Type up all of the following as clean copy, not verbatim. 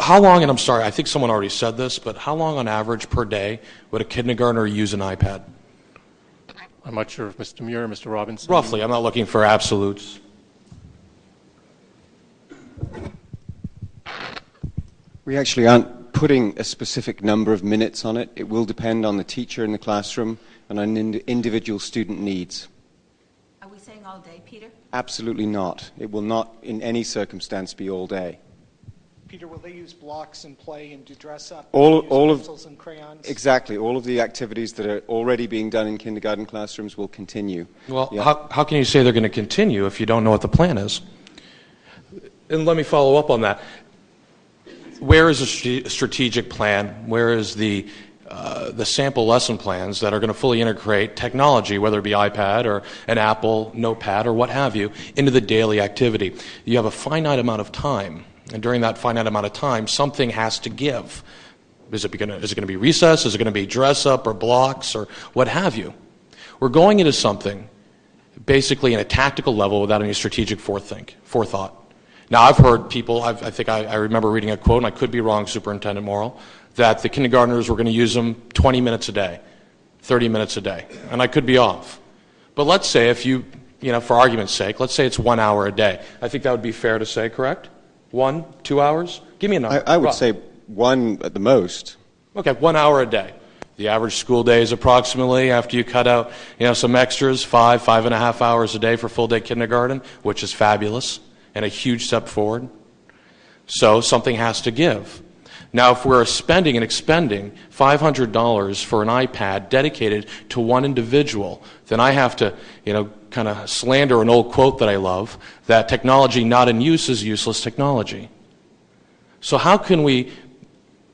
how long, and I'm sorry, I think someone already said this, but how long on average per day would a kindergartner use an iPad? I'm not sure if Mr. Muir or Mr. Robinson. Roughly. I'm not looking for absolutes. We actually aren't putting a specific number of minutes on it. It will depend on the teacher in the classroom and on individual student needs. Are we saying all day, Peter? Absolutely not. It will not in any circumstance be all day. Peter, will they use blocks and play and do dress up? All of pencils and crayons? Exactly. All of the activities that are already being done in kindergarten classrooms will continue. Well, how can you say they're going to continue if you don't know what the plan is? And let me follow up on that. Where is a strategic plan? Where is the sample lesson plans that are going to fully integrate technology, whether it be iPad or an Apple notepad or what have you, into the daily activity? You have a finite amount of time, and during that finite amount of time, something has to give. Is it going to be recess? Is it going to be dress up or blocks or what have you? We're going into something basically in a tactical level without any strategic forethought. Now, I've heard people, I remember reading a quote, and I could be wrong, Superintendent Morrill, that the kindergartners were going to use them 20 minutes a day, 30 minutes a day, and I could be off. But let's say if you for argument's sake, let's say it's 1 hour a day. I think that would be fair to say, correct? 1, 2 hours? Give me a number. I would say 1 at the most. Okay, 1 hour a day. The average school day is approximately, after you cut out some extras, 5.5 hours a day for full day kindergarten, which is fabulous and a huge step forward. So something has to give. Now, if we're spending and expending $500 for an iPad dedicated to one individual, then I have to, kind of slander an old quote that I love, that technology not in use is useless technology. So how can we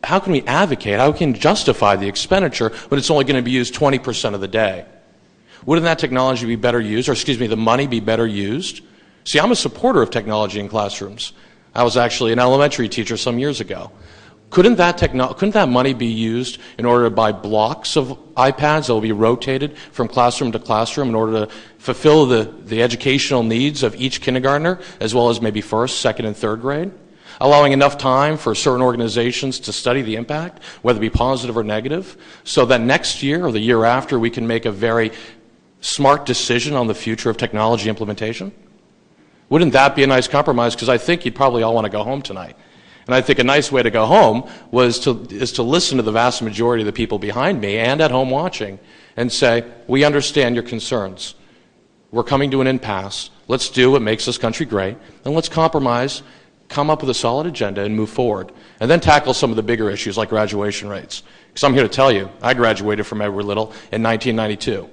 advocate, how can we justify the expenditure when it's only going to be used 20% of the day? Wouldn't that technology be better used, or the money be better used? See, I'm a supporter of technology in classrooms. I was actually an elementary teacher some years ago. Couldn't that money be used in order to buy blocks of iPads that will be rotated from classroom to classroom in order to fulfill the educational needs of each kindergartner, as well as maybe first, second, and third grade? Allowing enough time for certain organizations to study the impact, whether it be positive or negative, so that next year or the year after we can make a very smart decision on the future of technology implementation? Wouldn't that be a nice compromise? Because I think you'd probably all want to go home tonight. And I think a nice way to go home is to listen to the vast majority of the people behind me and at home watching and say, we understand your concerns. We're coming to an impasse. Let's do what makes this country great, and let's compromise, come up with a solid agenda, and move forward. And then tackle some of the bigger issues like graduation rates. Because I'm here to tell you, I graduated from Edward Little in 1992.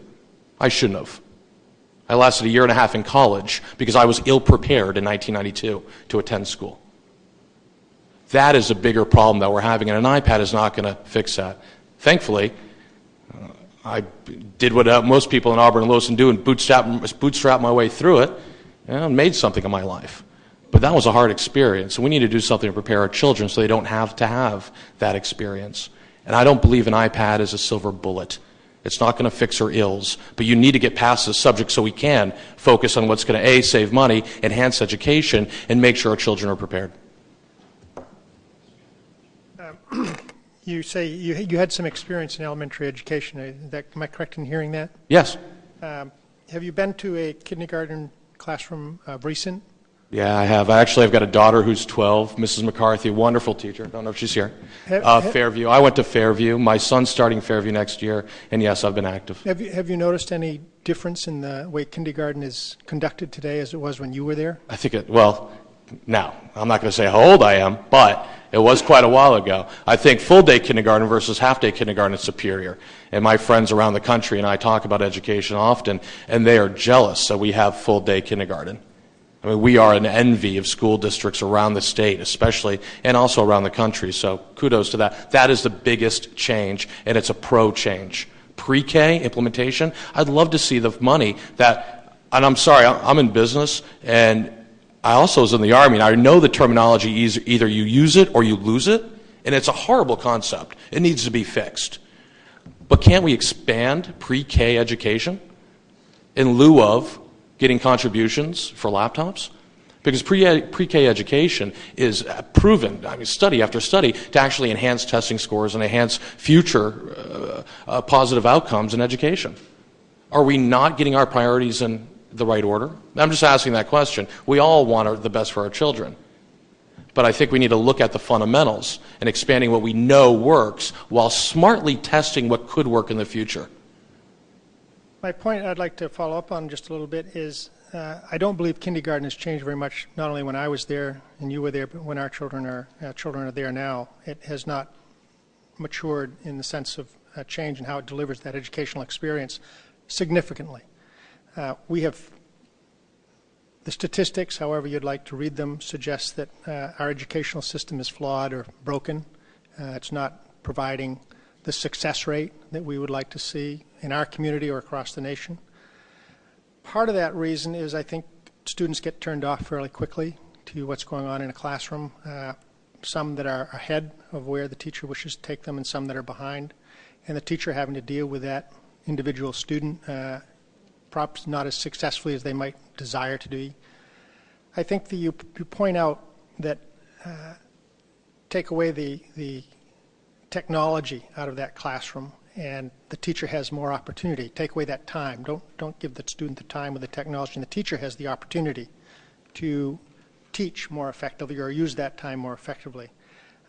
I shouldn't have. I lasted 1.5 years in college because I was ill-prepared in 1992 to attend school. That is a bigger problem that we're having, and an iPad is not going to fix that. Thankfully, I did what most people in Auburn and Lewiston do and bootstrap my way through it and made something of my life. But that was a hard experience, and we need to do something to prepare our children so they don't have to have that experience. And I don't believe an iPad is a silver bullet. It's not going to fix our ills, but you need to get past this subject so we can focus on what's going to, A, save money, enhance education, and make sure our children are prepared. You say you had some experience in elementary education. Am I correct in hearing that? Yes. Have you been to a kindergarten classroom recent? Yeah, I have. I've got a daughter who's 12, Mrs. McCarthy, wonderful teacher. I don't know if she's here. Fairview. I went to Fairview. My son's starting Fairview next year, and yes, I've been active. Have you noticed any difference in the way kindergarten is conducted today as it was when you were there? I think now, I'm not going to say how old I am, but it was quite a while ago. I think full-day kindergarten versus half-day kindergarten is superior. And my friends around the country and I talk about education often, and they are jealous that we have full-day kindergarten. I mean, we are an envy of school districts around the state, especially, and also around the country. So kudos to that. That is the biggest change, and it's a pro-change. Pre-K implementation, I'd love to see the money that, and I'm sorry, I'm in business, and I also was in the Army, and I know the terminology is either you use it or you lose it, and it's a horrible concept. It needs to be fixed. But can't we expand pre-K education in lieu of getting contributions for laptops? Because pre-K education is proven, I mean, study after study, to actually enhance testing scores and enhance future positive outcomes in education. Are we not getting our priorities in the right order? I'm just asking that question. We all want the best for our children. But I think we need to look at the fundamentals and expanding what we know works while smartly testing what could work in the future. My point I'd like to follow up on just a little bit is I don't believe kindergarten has changed very much, not only when I was there and you were there, but when our children are there now. It has not matured in the sense of change and how it delivers that educational experience significantly. We have the statistics, however you'd like to read them, suggest that our educational system is flawed or broken. It's not providing the success rate that we would like to see in our community or across the nation. Part of that reason is I think students get turned off fairly quickly to what's going on in a classroom. Some that are ahead of where the teacher wishes to take them and some that are behind. And the teacher having to deal with that individual student perhaps not as successfully as they might desire to do. I think that you point out that take away the technology out of that classroom and the teacher has more opportunity. Take away that time. Don't give the student the time with the technology, and the teacher has the opportunity to teach more effectively or use that time more effectively.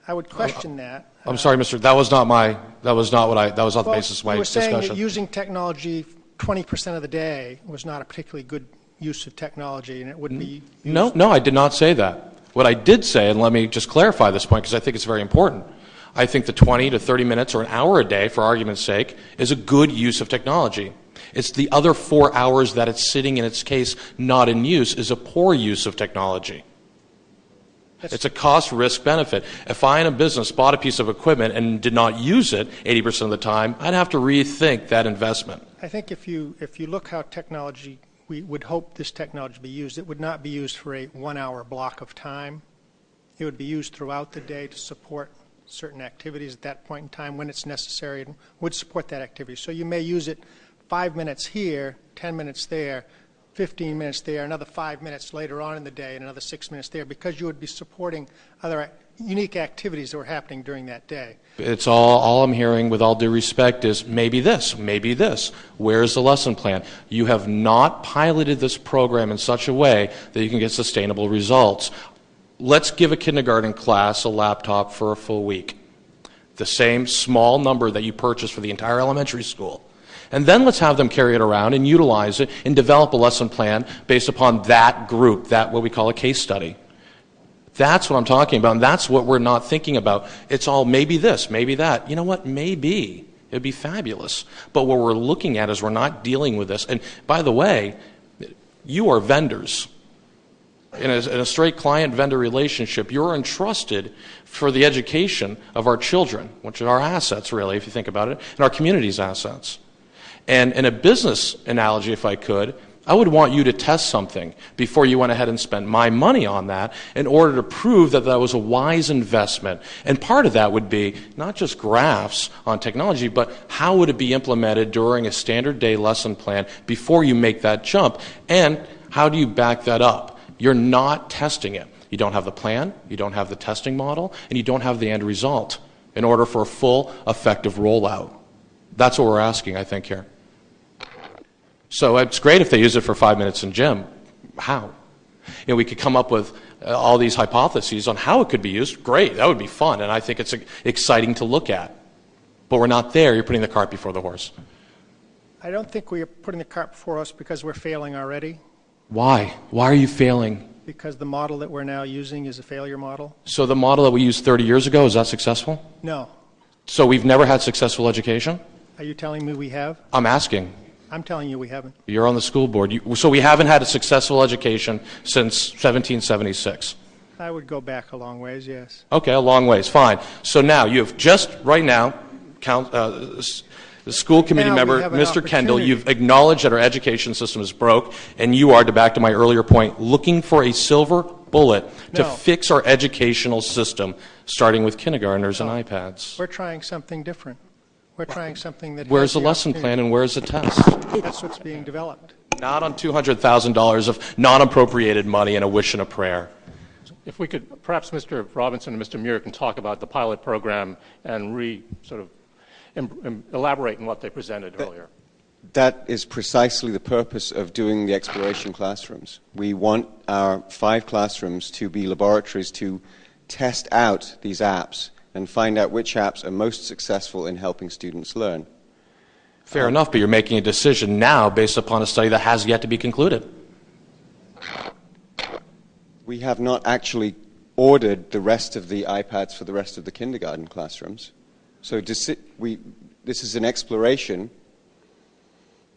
I would question that. I'm sorry, Mr. That was not the basis of my discussion. You were saying discussion. that using technology 20% of the day was not a particularly good use of technology, and it wouldn't be used. No, I did not say that. What I did say, and let me just clarify this point because I think it's very important, I think the 20 to 30 minutes or an hour a day, for argument's sake, is a good use of technology. It's the other 4 hours that it's sitting in its case not in use is a poor use of technology. It's a cost, risk, benefit. If I in a business bought a piece of equipment and did not use it 80% of the time, I'd have to rethink that investment. I think if you look how technology, we would hope this technology to be used, it would not be used for a 1 hour block of time. It would be used throughout the day to support certain activities at that point in time when it's necessary and would support that activity. So you may use it 5 minutes here, 10 minutes there, 15 minutes there, another 5 minutes later on in the day, and another 6 minutes there, because you would be supporting other unique activities that were happening during that day. It's all I'm hearing, with all due respect, is maybe this, maybe this. Where's the lesson plan? You have not piloted this program in such a way that you can get sustainable results. Let's give a kindergarten class a laptop for a full week. The same small number that you purchased for the entire elementary school. And then let's have them carry it around and utilize it and develop a lesson plan based upon that group, that what we call a case study. That's what I'm talking about, and that's what we're not thinking about. It's all maybe this, maybe that. You know what? Maybe. It would be fabulous. But what we're looking at is we're not dealing with this. And by the way, you are vendors. In a straight client-vendor relationship, you're entrusted for the education of our children, which are our assets, really, if you think about it, and our community's assets. And in a business analogy, if I could, I would want you to test something before you went ahead and spent my money on that in order to prove that that was a wise investment. And part of that would be not just graphs on technology, but how would it be implemented during a standard day lesson plan before you make that jump? And how do you back that up? You're not testing it. You don't have the plan, you don't have the testing model, and you don't have the end result in order for a full, effective rollout. That's what we're asking, I think, here. So it's great if they use it for 5 minutes in gym. How? You know, we could come up with all these hypotheses on how it could be used. Great, that would be fun, and I think it's exciting to look at. But we're not there. You're putting the cart before the horse. I don't think we are putting the cart before us because we're failing already. Why? Why are you failing? Because the model that we're now using is a failure model. So the model that we used 30 years ago, is that successful? No. So we've never had successful education? Are you telling me we have? I'm asking. I'm telling you we haven't. You're on the school board. So we haven't had a successful education since 1776. I would go back a long ways, yes. Okay, a long ways. Fine. So now you have just right now, the school committee member, Mr. Kendall, you've acknowledged that our education system is broke, and you are, back to my earlier point, looking for a silver bullet to fix our educational system, starting with kindergartners and iPads. We're trying something different. We're trying something that Where's the lesson plan and where's the test? That's what's being developed. Not on $200,000 of non-appropriated money and a wish and a prayer. If we could, perhaps Mr. Robinson and Mr. Muir can talk about the pilot program and elaborate on what they presented earlier. That is precisely the purpose of doing the exploration classrooms. We want our 5 classrooms to be laboratories to test out these apps and find out which apps are most successful in helping students learn. Fair enough, but you're making a decision now based upon a study that has yet to be concluded. We have not actually ordered the rest of the iPads for the rest of the kindergarten classrooms. So this is an exploration.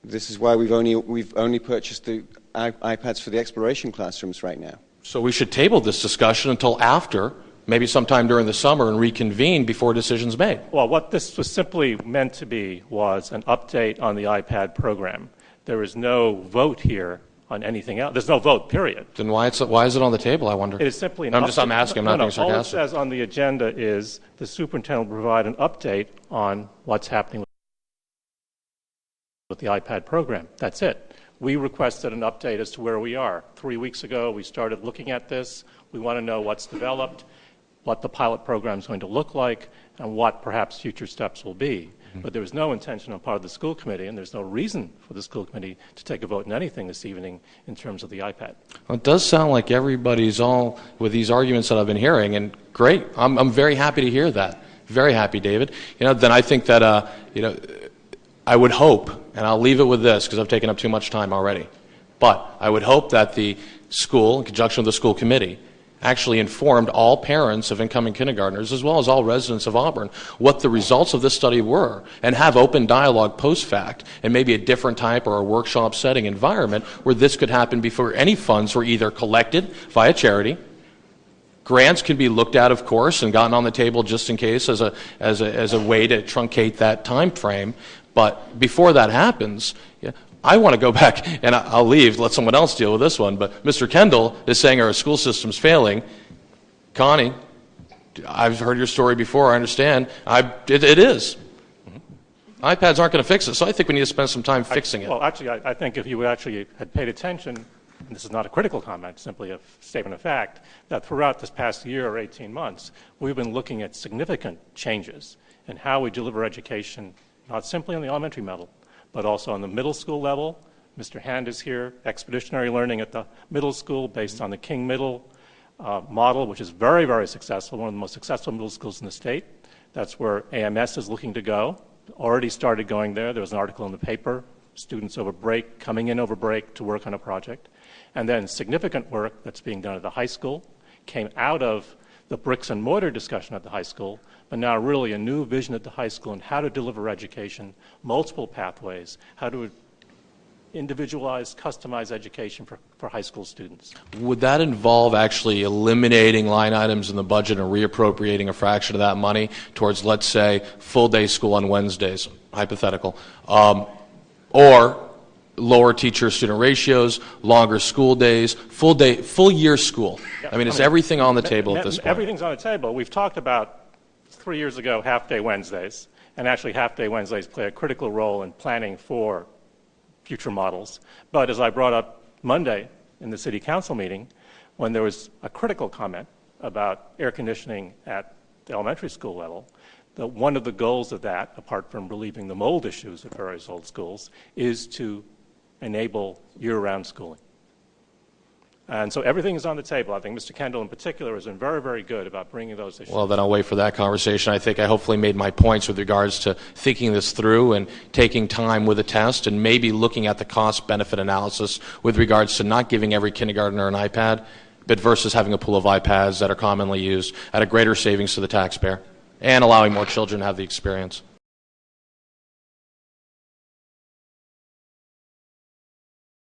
This is why we've only purchased the iPads for the exploration classrooms right now. So we should table this discussion until after, maybe sometime during the summer, and reconvene before decisions made. Well, what this was simply meant to be was an update on the iPad program. There is no vote here on anything else. There's no vote, period. Then why is it on the table, I wonder? It is simply an I'm update. asking, I'm not being sarcastic. All it says on the agenda is the superintendent will provide an update on what's happening with the iPad program. That's it. We requested an update as to where we are. 3 weeks ago, we started looking at this. We want to know what's developed, what the pilot program is going to look like, and what perhaps future steps will be. But there was no intention on part of the school committee, and there's no reason for the school committee to take a vote on anything this evening in terms of the iPad. Well, it does sound like everybody's all with these arguments that I've been hearing, and great. I'm very happy to hear that. Very happy, David. Then I think that I would hope, and I'll leave it with this because I've taken up too much time already. But I would hope that the school, in conjunction with the school committee, actually informed all parents of incoming kindergartners, as well as all residents of Auburn, what the results of this study were, and have open dialogue post-fact, and maybe a different type or a workshop setting environment where this could happen before any funds were either collected via charity. Grants can be looked at, of course, and gotten on the table just in case as a way to truncate that time frame. But before that happens, I want to go back, and I'll leave, let someone else deal with this one, but Mr. Kendall is saying our school system's failing. Connie, I've heard your story before, I understand. It is. iPads aren't going to fix it, so I think we need to spend some time fixing it. Well, actually, I think if you actually had paid attention, and this is not a critical comment, simply a statement of fact, that throughout this past year or 18 months, we've been looking at significant changes in how we deliver education, not simply on the elementary level, but also on the middle school level. Mr. Hand is here, expeditionary learning at the middle school based on the King Middle model, which is very, very successful, one of the most successful middle schools in the state. That's where AMS is looking to go. Already started going there. There was an article in the paper, students coming in over break to work on a project. And then significant work that's being done at the high school came out of the bricks and mortar discussion at the high school, but now really a new vision at the high school on how to deliver education, multiple pathways, how to individualize, customize education for high school students. Would that involve actually eliminating line items in the budget and reappropriating a fraction of that money towards, let's say, full-day school on Wednesdays, hypothetical, or lower teacher-student ratios, longer school days, full-year school? I mean, is everything on the table at this point? Everything's on the table. We've talked about 3 years ago half-day Wednesdays, and actually half-day Wednesdays play a critical role in planning for future models. But as I brought up Monday in the city council meeting, when there was a critical comment about air conditioning at the elementary school level, that one of the goals of that, apart from relieving the mold issues at various old schools, is to enable year-round schooling. And so everything is on the table. I think Mr. Kendall in particular has been very, very good about bringing those issues. Well, then I'll wait for that conversation. I think I hopefully made my points with regards to thinking this through and taking time with a test and maybe looking at the cost-benefit analysis with regards to not giving every kindergartner an iPad, but versus having a pool of iPads that are commonly used at a greater savings to the taxpayer and allowing more children to have the experience.